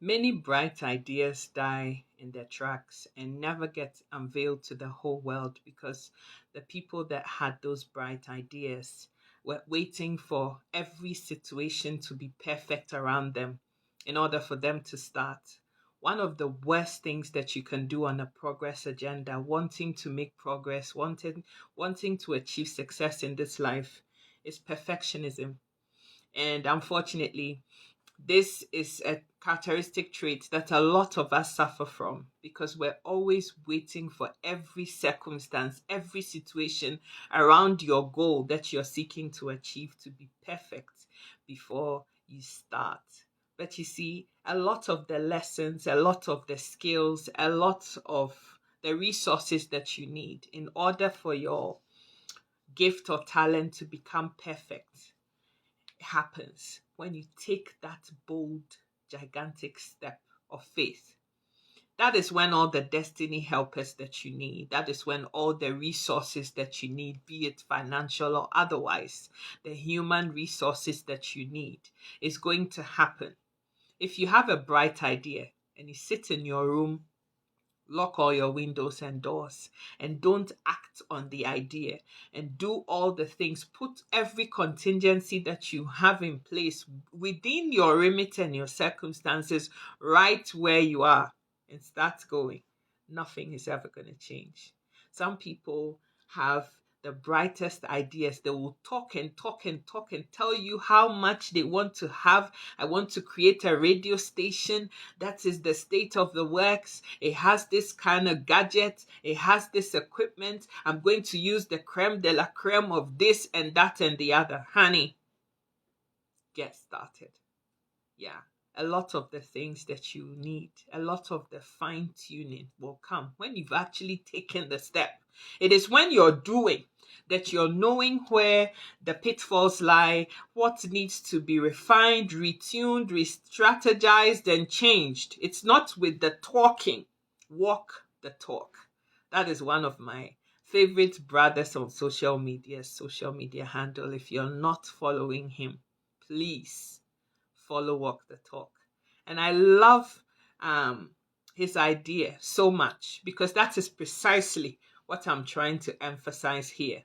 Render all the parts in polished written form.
Many bright ideas die in their tracks and never get unveiled to the whole world because the people that had those bright ideas were waiting for every situation to be perfect around them in order for them to start. One of the worst things that you can do on a progress agenda, wanting to make progress, wanting to achieve success in this life, is perfectionism. And unfortunately, this is a characteristic trait that a lot of us suffer from because we're always waiting for every circumstance, every situation around your goal that you're seeking to achieve to be perfect before you start. But you see, a lot of the lessons, a lot of the skills, a lot of the resources that you need in order for your gift or talent to become perfect happens when you take that bold, gigantic step of faith. That is when all the destiny helpers that you need, that is when all the resources that you need, be it financial or otherwise, the human resources that you need, is going to happen. If you have a bright idea and you sit in your room, lock all your windows and doors, and don't act on the idea and do all the things. Put every contingency that you have in place within your remit and your circumstances right where you are and start going. Nothing is ever going to change. Some people have the brightest ideas. They will talk and talk and talk and tell you how much they want to have. I want to create a radio station that is the state of the works. It has this kind of gadget. It has this equipment. I'm going to use the creme de la creme of this and that and the other. Honey, get started. Yeah. A lot of the things that you need, a lot of the fine tuning will come when you've actually taken the step. It is when you're doing that you're knowing where the pitfalls lie, what needs to be refined, retuned, re strategized, and changed. It's not with the talking. Walk the talk. That is one of my favorite brothers on social media handle. If you're not following him, please follow Walk the Talk. And I love his idea so much because that is precisely what I'm trying to emphasize here.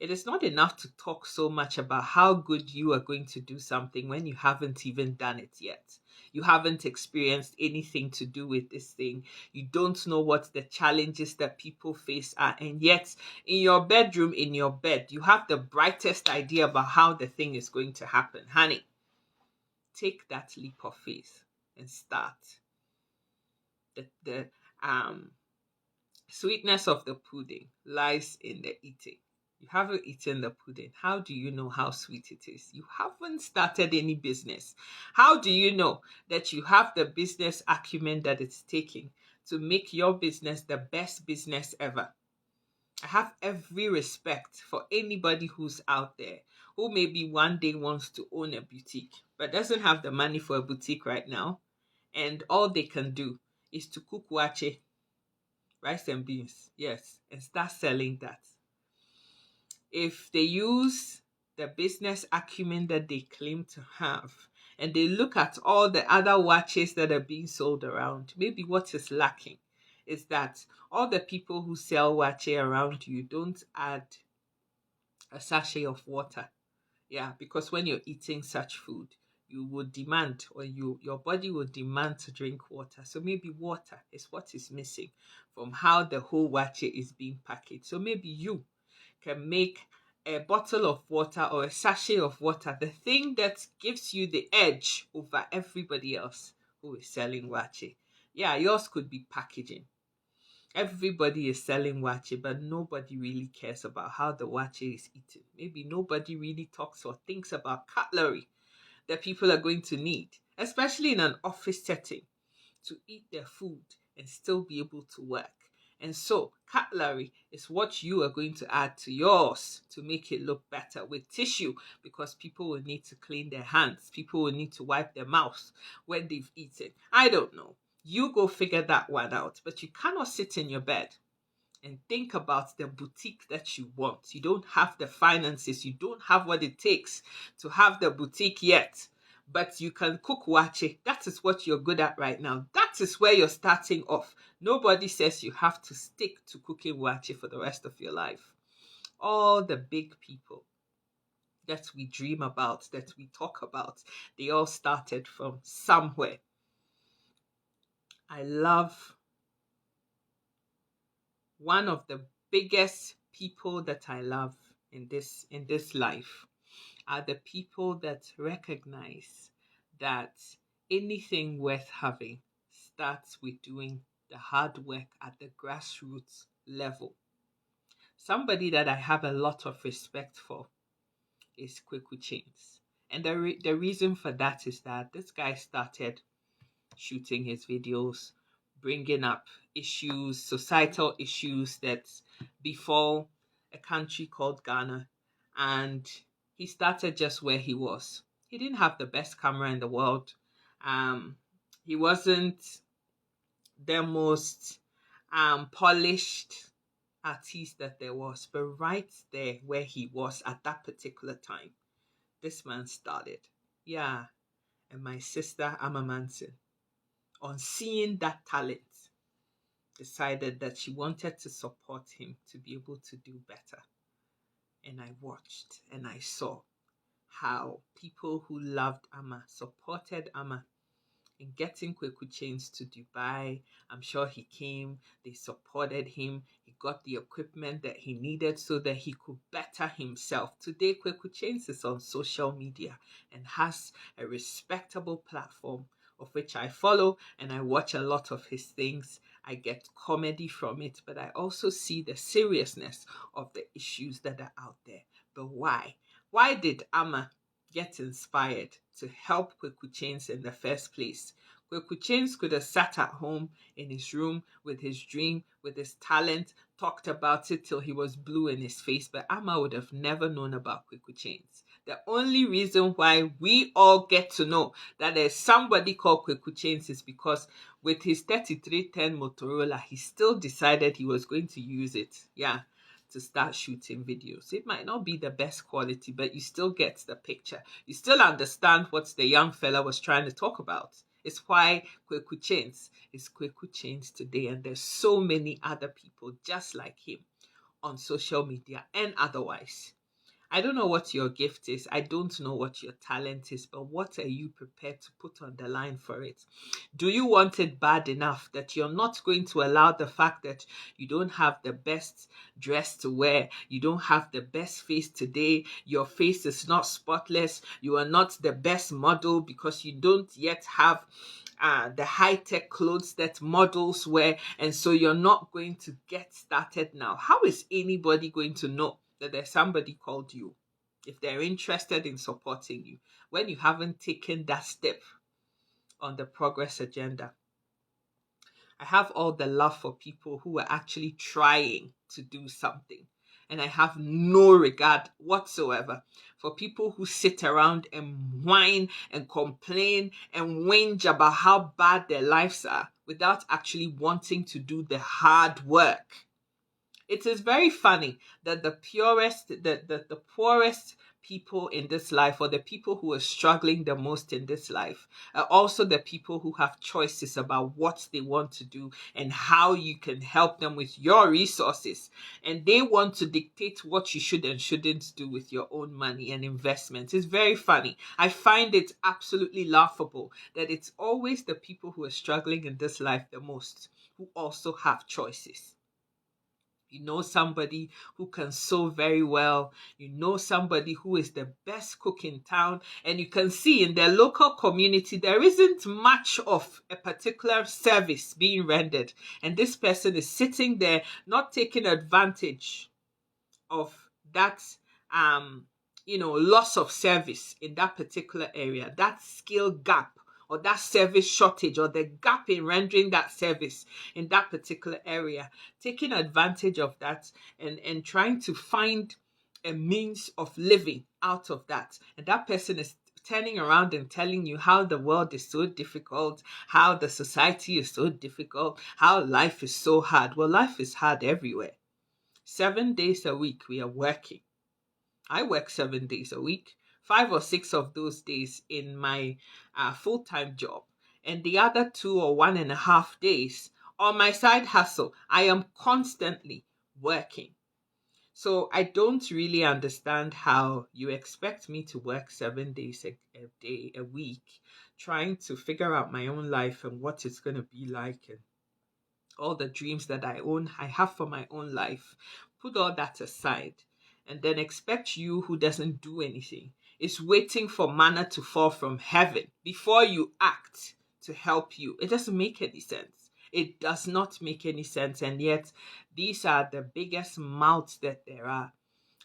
It is not enough to talk so much about how good you are going to do something when you haven't even done it yet. You haven't experienced anything to do with this thing. You don't know what the challenges that people face are. And yet, in your bedroom, in your bed, you have the brightest idea about how the thing is going to happen. Honey, take that leap of faith and start. The sweetness of the pudding lies in the eating. You haven't eaten the pudding. How do you know how sweet it is? You haven't started any business. How do you know that you have the business acumen that it's taking to make your business the best business ever? I have every respect for anybody who's out there who maybe one day wants to own a boutique but doesn't have the money for a boutique right now. And all they can do is to cook wache, rice and beans, yes, and start selling that. If they use the business acumen that they claim to have and they look at all the other watches that are being sold around, maybe what is lacking is that all the people who sell wache around you don't add a sachet of water. Yeah, because when you're eating such food, you would demand or your body will demand to drink water. So maybe water is what is missing from how the whole wache is being packaged. So maybe you can make a bottle of water or a sachet of water, the thing that gives you the edge over everybody else who is selling wache. Yeah, yours could be packaging. Everybody is selling wache, but nobody really cares about how the wache is eaten. Maybe nobody really talks or thinks about cutlery that people are going to need, especially in an office setting, to eat their food and still be able to work. And so, cutlery is what you are going to add to yours to make it look better with tissue because people will need to clean their hands. People will need to wipe their mouths when they've eaten. I don't know. You go figure that one out. But you cannot sit in your bed and think about the boutique that you want. You don't have the finances. You don't have what it takes to have the boutique yet. but you can cook wache. That is what you're good at right now. That is where you're starting off. Nobody says you have to stick to cooking wache for the rest of your life. All the big people that we dream about, that we talk about, they all started from somewhere. I love one of the biggest people that I love in this life are the people that recognize that anything worth having starts with doing the hard work at the grassroots level. Somebody that I have a lot of respect for is Kweku Chains. And the reason for that is that this guy started shooting his videos, bringing up issues, societal issues that befall a country called Ghana. And he started just where he was. He didn't have the best camera in the world. Um, he wasn't the most polished artist that there was, but right there where he was at that particular time, this man started. Yeah, and my sister Amma Manson, on seeing that talent, decided that she wanted to support him to be able to do better. And I watched and I saw how people who loved Amma supported Amma in getting Kweku Chains to Dubai. I'm sure he came, they supported him, he got the equipment that he needed so that he could better himself. Today, Kweku Chains is on social media and has a respectable platform of which I follow and I watch a lot of his things. I get comedy from it, but I also see the seriousness of the issues that are out there. But why? Why did Amma get inspired to help Kweku Chains in the first place? Kweku Chains could have sat at home in his room with his dream, with his talent, talked about it till he was blue in his face, but Amma would have never known about Kweku Chains. The only reason why we all get to know that there's somebody called Kweku Chains is because with his 3310 Motorola, he still decided he was going to use it. Yeah, to start shooting videos. It might not be the best quality, but you still get the picture. You still understand what the young fella was trying to talk about. It's why Kweku Chains is Kweku Chains today. And there's so many other people just like him on social media and otherwise. I don't know what your gift is. I don't know what your talent is, but what are you prepared to put on the line for it? Do you want it bad enough that you're not going to allow the fact that you don't have the best dress to wear, you don't have the best face today, your face is not spotless, you are not the best model because you don't yet have the high-tech clothes that models wear, and so you're not going to get started now? How is anybody going to know that there's somebody called you if they're interested in supporting you when you haven't taken that step on the progress agenda? I have all the love for people who are actually trying to do something. And I have no regard whatsoever for people who sit around and whine and complain and whinge about how bad their lives are without actually wanting to do the hard work. It is very funny that the poorest people in this life, or the people who are struggling the most in this life, are also the people who have choices about what they want to do and how you can help them with your resources. And they want to dictate what you should and shouldn't do with your own money and investments. It's very funny. I find it absolutely laughable that it's always the people who are struggling in this life the most who also have choices. You know somebody who can sew very well. You know somebody who is the best cook in town. And you can see in their local community, there isn't much of a particular service being rendered. And this person is sitting there, not taking advantage of that, loss of service in that particular area, that skill gap, or that service shortage, or the gap in rendering that service in that particular area, taking advantage of that and trying to find a means of living out of that. And that person is turning around and telling you how the world is so difficult, how the society is so difficult, how life is so hard. Well, life is hard everywhere. 7 days a week we are working. I work 7 days a week. 5 or 6 of those days in my full-time job, and the other 2 or 1.5 days on my side hustle. I am constantly working. So I don't really understand how you expect me to work 7 days a day, a week, trying to figure out my own life and what it's going to be like, and all the dreams that I have for my own life. Put all that aside and then expect you who doesn't do anything, is waiting for manna to fall from heaven before you act to help you. It doesn't make any sense. It does not make any sense. And yet, these are the biggest mouths that there are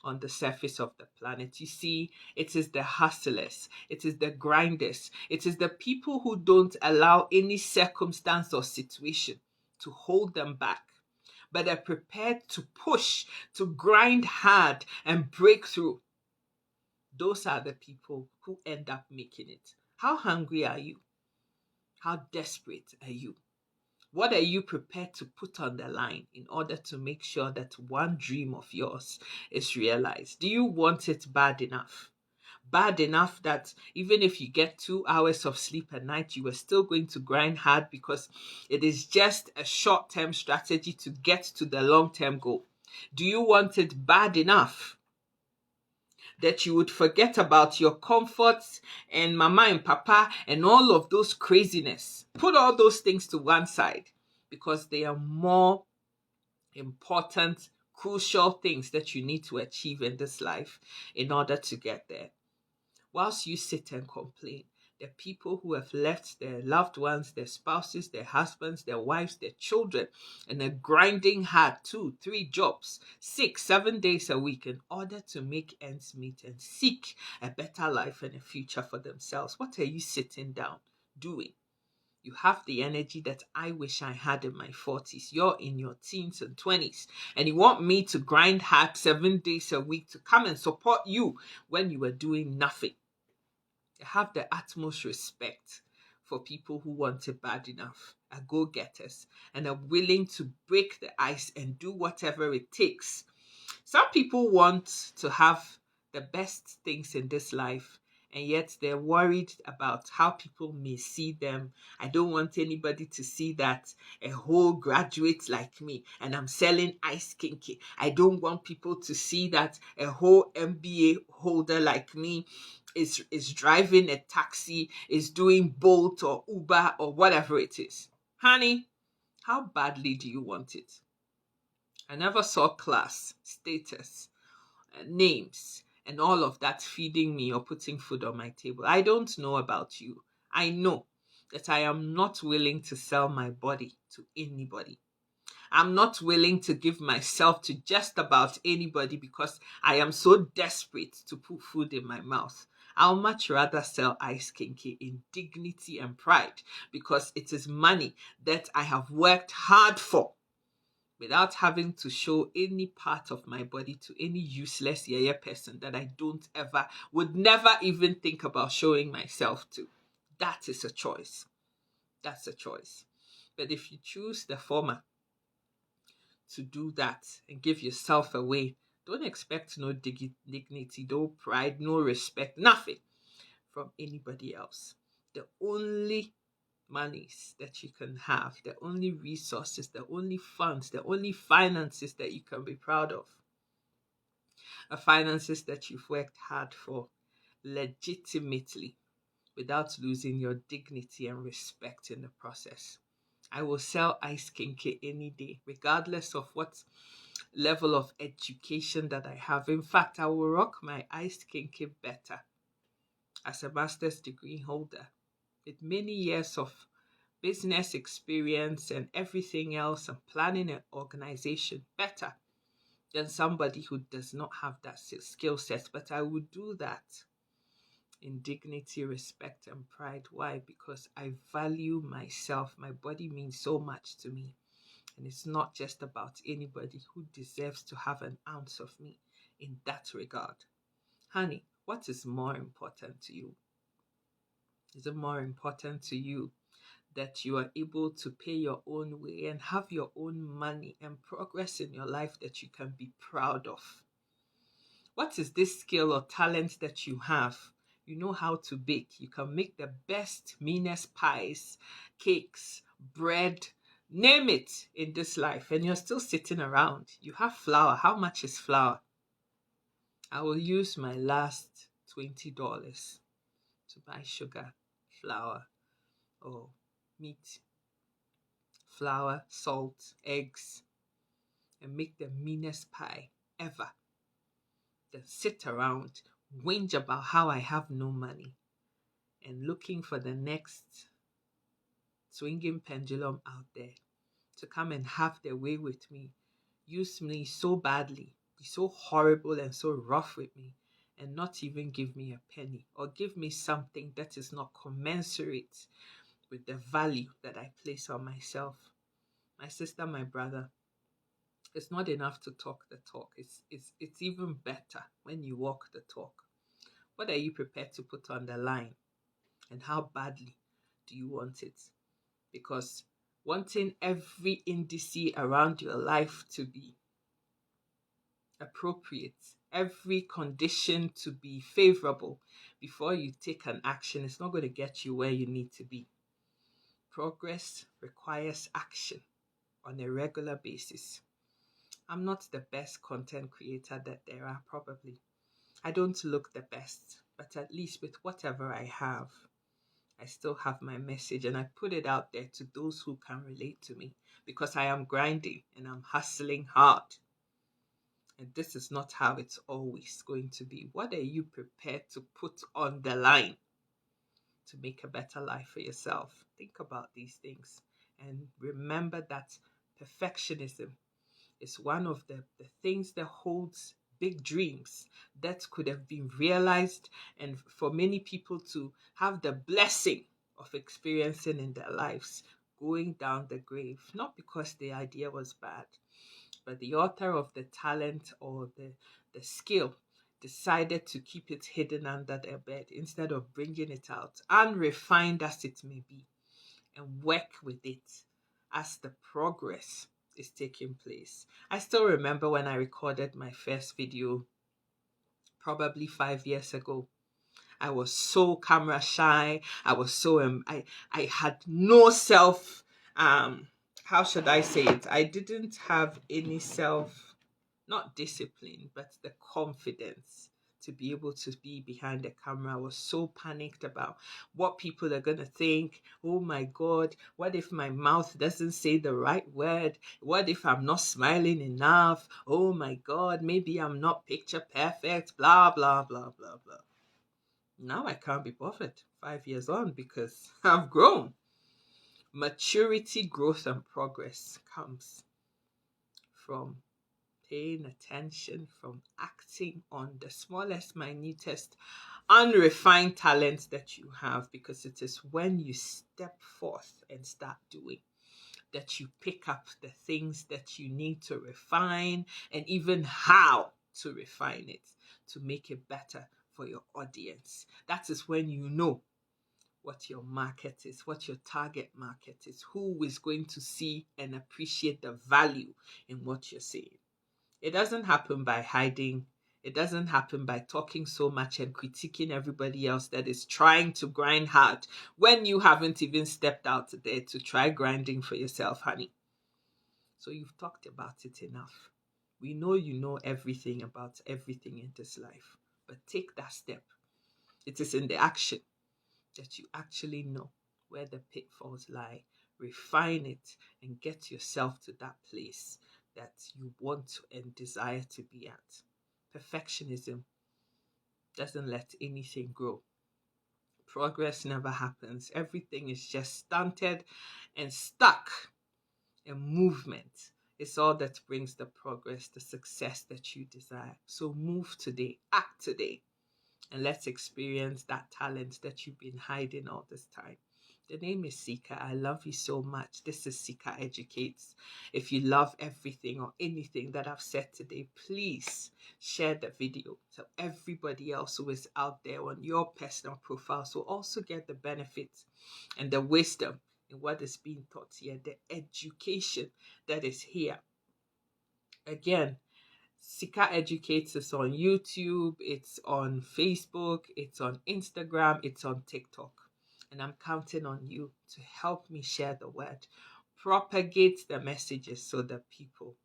on the surface of the planet. You see, it is the hustlers, it is the grinders, it is the people who don't allow any circumstance or situation to hold them back, but are prepared to push, to grind hard and break through. Those are the people who end up making it. How hungry are you? How desperate are you? What are you prepared to put on the line in order to make sure that one dream of yours is realized? Do you want it bad enough? Bad enough that even if you get 2 hours of sleep a night, you are still going to grind hard because it is just a short-term strategy to get to the long-term goal? Do you want it bad enough that you would forget about your comforts and mama and papa and all of those craziness? Put all those things to one side because they are more important, crucial things that you need to achieve in this life in order to get there. Whilst you sit and complain, the people who have left their loved ones, their spouses, their husbands, their wives, their children, and are grinding hard 2, 3 jobs, 6, 7 days a week in order to make ends meet and seek a better life and a future for themselves. What are you sitting down doing? You have the energy that I wish I had in my 40s. You're in your teens and 20s, and you want me to grind hard 7 days a week to come and support you when you are doing nothing. I have the utmost respect for people who want it bad enough, are go-getters, and are willing to break the ice and do whatever it takes. Some people want to have the best things in this life, and yet they're worried about how people may see them. I don't want anybody to see that a whole graduate like me and I'm selling ice kinky. I don't want people to see that a whole MBA holder like me is driving a taxi, is doing Bolt or Uber or whatever it is. Honey, how badly do you want it? I never saw class, status, names, and all of that feeding me or putting food on my table. I don't know about you. I know that I am not willing to sell my body to anybody. I'm not willing to give myself to just about anybody because I am so desperate to put food in my mouth. I'll much rather sell ice kinky in dignity and pride because it is money that I have worked hard for, without having to show any part of my body to any useless yaya person that I would never even think about showing myself to. That is a choice. That's a choice. But if you choose the former, to do that and give yourself away, don't expect no dignity, no pride, no respect, nothing from anybody else. The only monies that you can have, the only resources, the only funds, the only finances that you can be proud of are finances that you've worked hard for legitimately without losing your dignity and respect in the process. I will sell ice kinky any day, regardless of what level of education that I have. In fact, I will rock my ice kinky better as a master's degree holder with many years of business experience and everything else, and planning an organization better than somebody who does not have that skill set. But I would do that in dignity, respect, and pride. Why? Because I value myself. My body means so much to me. And it's not just about anybody who deserves to have an ounce of me in that regard. Honey, what is more important to you? Is it more important to you that you are able to pay your own way and have your own money and progress in your life that you can be proud of? What is this skill or talent that you have? You know how to bake. You can make the best, meanest pies, cakes, bread, name it in this life, and you're still sitting around. You have flour. How much is flour? I will use my last $20 to buy sugar, flour, or meat, flour, salt, eggs, and make the meanest pie ever. Then sit around, whinge about how I have no money, and looking for the next swinging pendulum out there to come and have their way with me, use me so badly, be so horrible and so rough with me, and not even give me a penny or give me something that is not commensurate with the value that I place on myself. My sister, my brother, it's not enough to talk the talk. It's even better when you walk the talk. What are you prepared to put on the line? And how badly do you want it? Because wanting every indice around your life to be appropriate, every condition to be favorable before you take an action is not going to get you where you need to be. Progress requires action on a regular basis. I'm not the best content creator that there are, probably. I don't look the best, but at least with whatever I have, I still have my message and I put it out there to those who can relate to me because I am grinding and I'm hustling hard. And this is not how it's always going to be. What are you prepared to put on the line to make a better life for yourself? Think about these things and remember that perfectionism is one of the things that holds big dreams that could have been realized and for many people to have the blessing of experiencing in their lives going down the grave, not because the idea was bad, but the author of the talent or the skill decided to keep it hidden under their bed instead of bringing it out, unrefined as it may be, and work with it as the progress is taking place. I still remember when I recorded my first video, probably 5 years ago. I was so camera shy. I was so I had no self how should I say it? I didn't have any self, not discipline, but the confidence to be able to be behind the camera. I was so panicked about what people are going to think. Oh my God, what if my mouth doesn't say the right word? What if I'm not smiling enough? Oh my God, maybe I'm not picture perfect, blah, blah, blah, blah, blah. Now I can't be bothered 5 years on because I've grown. Maturity, growth, and progress comes from paying attention, from acting on the smallest, minutest, unrefined talents that you have, because it is when you step forth and start doing that you pick up the things that you need to refine and even how to refine it to make it better for your audience. That is when you know what your market is, what your target market is, who is going to see and appreciate the value in what you're saying. It doesn't happen by hiding. It doesn't happen by talking so much and critiquing everybody else that is trying to grind hard when you haven't even stepped out there to try grinding for yourself, honey. So you've talked about it enough. We know you know everything about everything in this life, but take that step. It is in the action that you actually know where the pitfalls lie. Refine it and get yourself to that place that you want and desire to be at. Perfectionism doesn't let anything grow. Progress never happens. Everything is just stunted and stuck. And movement is all that brings the progress, the success that you desire. So move today, act today, and let's experience that talent that you've been hiding all this time. The name is Sika. I love you so much. This is Sika Educates. If you love everything or anything that I've said today, please share the video so everybody else who is out there on your personal profiles will also get the benefits and the wisdom in what is being taught here, the education that is here. Again, Sika Educates is on YouTube, it's on Facebook, it's on Instagram, it's on TikTok. And I'm counting on you to help me share the word, propagate the messages so that people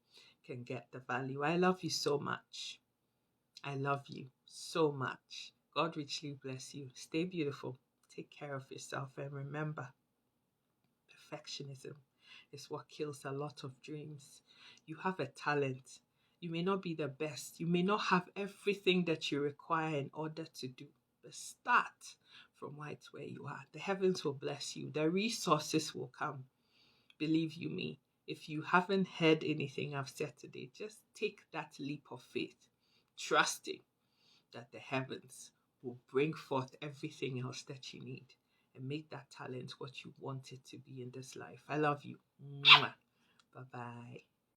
can get the value. I love you so much. I love you so much. God richly bless you. Stay beautiful. Take care of yourself. And remember, perfectionism is what kills a lot of dreams. You have a talent. You may not be the best. You may not have everything that you require in order to do. But start from right where you are. The heavens will bless you. The resources will come. Believe you me. If you haven't heard anything I've said today, just take that leap of faith, trusting that the heavens will bring forth everything else that you need and make that talent what you want it to be in this life. I love you. Bye bye.